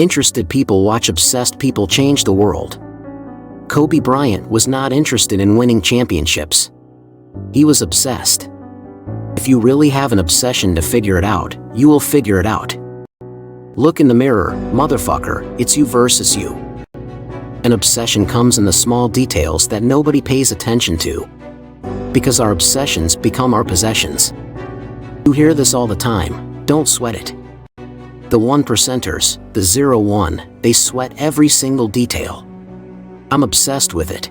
Interested people watch obsessed people change the world. Kobe Bryant was not interested in winning championships. He was obsessed. If you really have an obsession to figure it out, you will figure it out. Look in the mirror, motherfucker, it's you versus you. An obsession comes in the small details that nobody pays attention to. Because our obsessions become our possessions. You hear this all the time, don't sweat it. The 1%ers, the 0-1, they sweat every single detail. I'm obsessed with it.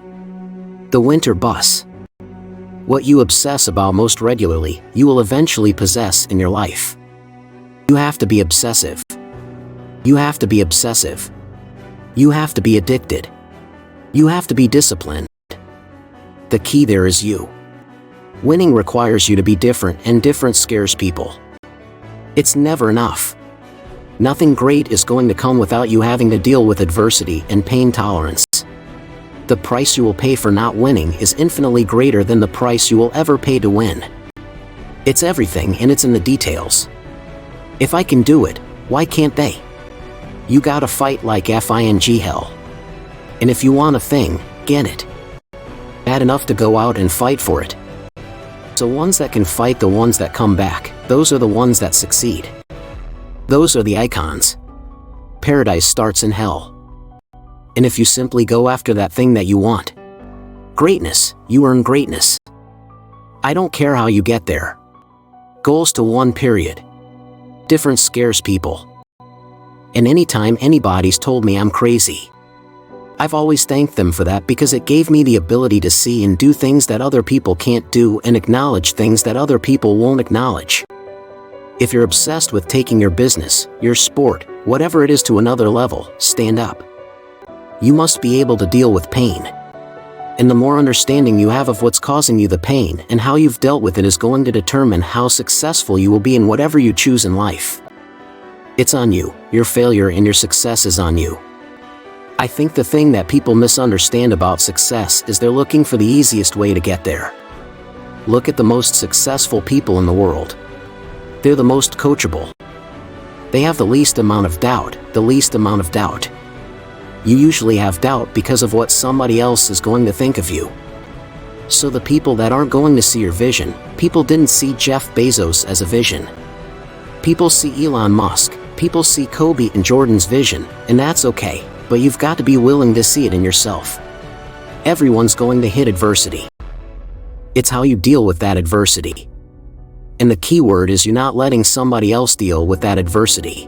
The winter bus. What you obsess about most regularly, you will eventually possess in your life. You have to be obsessive. You have to be obsessive. You have to be addicted. You have to be disciplined. The key there is you. Winning requires you to be different, and different scares people. It's never enough. Nothing great is going to come without you having to deal with adversity and pain tolerance. The price you will pay for not winning is infinitely greater than the price you will ever pay to win. It's everything, and it's in the details. If I can do it, why can't they? You gotta fight like FING hell. And if you want a thing, get it. Bad enough to go out and fight for it. So ones that can fight, the ones that come back, those are the ones that succeed. Those are the icons. Paradise starts in hell. And if you simply go after that thing that you want, greatness, you earn greatness. I don't care how you get there. Goals to one period. Difference scares people. And anytime anybody's told me I'm crazy, I've always thanked them for that, because it gave me the ability to see and do things that other people can't do, and acknowledge things that other people won't acknowledge. If you're obsessed with taking your business, your sport, whatever it is to another level, stand up. You must be able to deal with pain. And the more understanding you have of what's causing you the pain and how you've dealt with it is going to determine how successful you will be in whatever you choose in life. It's on you. Your failure and your success is on you. I think the thing that people misunderstand about success is they're looking for the easiest way to get there. Look at the most successful people in the world. They're the most coachable. They have the least amount of doubt, You usually have doubt because of what somebody else is going to think of you. So the people that aren't going to see your vision, people didn't see Jeff Bezos as a vision. People see Elon Musk, people see Kobe and Jordan's vision, and that's okay, but you've got to be willing to see it in yourself. Everyone's going to hit adversity. It's how you deal with that adversity. And the key word is you're not letting somebody else deal with that adversity.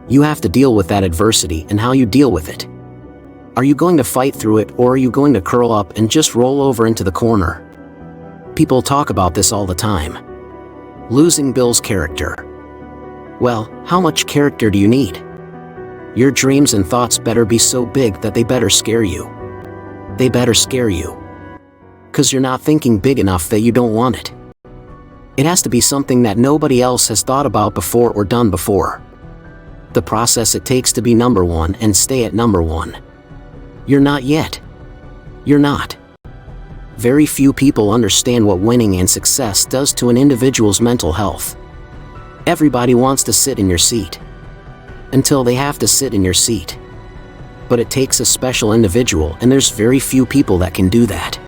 You have to deal with that adversity and how you deal with it. Are you going to fight through it, or are you going to curl up and just roll over into the corner? People talk about this all the time. Losing builds character. Well, how much character do you need? Your dreams and thoughts better be so big that they better scare you. They better scare you. 'Cause you're not thinking big enough that you don't want it. It has to be something that nobody else has thought about before or done before. The process it takes to be number one and stay at number one. You're not yet. You're not. Very few people understand what winning and success does to an individual's mental health. Everybody wants to sit in your seat. Until they have to sit in your seat. But it takes a special individual, and there's very few people that can do that.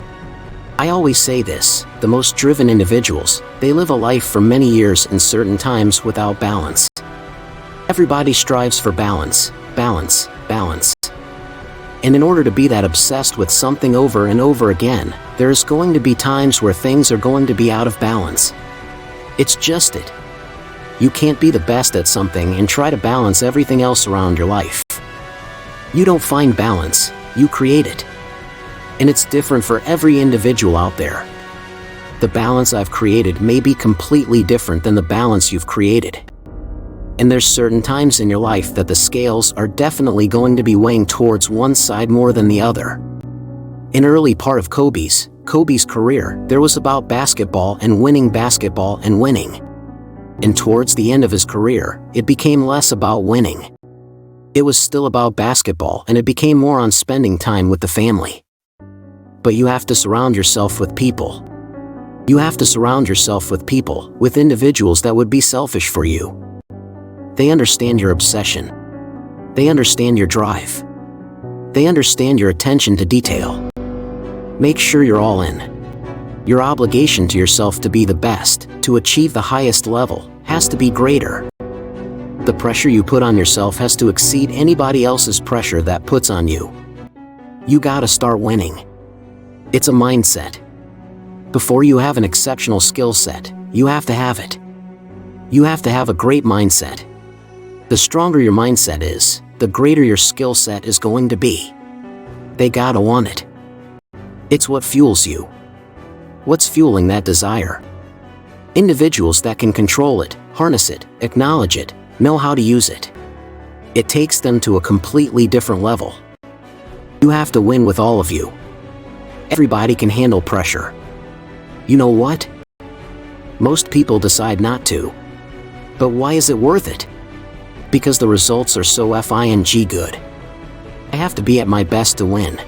I always say this, the most driven individuals, they live a life for many years in certain times without balance. Everybody strives for balance, balance, balance. And in order to be that obsessed with something over and over again, there's going to be times where things are going to be out of balance. It's just it. You can't be the best at something and try to balance everything else around your life. You don't find balance, you create it. And it's different for every individual out there. The balance I've created may be completely different than the balance you've created. And there's certain times in your life that the scales are definitely going to be weighing towards one side more than the other. In early part of Kobe's career, there was about basketball and winning. And towards the end of his career, it became less about winning. It was still about basketball, and it became more on spending time with the family. But you have to surround yourself with people. You have to surround yourself with people, with individuals that would be selfish for you. They understand your obsession. They understand your drive. They understand your attention to detail. Make sure you're all in. Your obligation to yourself to be the best, to achieve the highest level, has to be greater. The pressure you put on yourself has to exceed anybody else's pressure that puts on you. You gotta start winning. It's a mindset. Before you have an exceptional skill set, you have to have it. You have to have a great mindset. The stronger your mindset is, the greater your skill set is going to be. They gotta want it. It's what fuels you. What's fueling that desire? Individuals that can control it, harness it, acknowledge it, know how to use it. It takes them to a completely different level. You have to win with all of you. Everybody can handle pressure. You know what? Most people decide not to. But why is it worth it? Because the results are so effing good. I have to be at my best to win.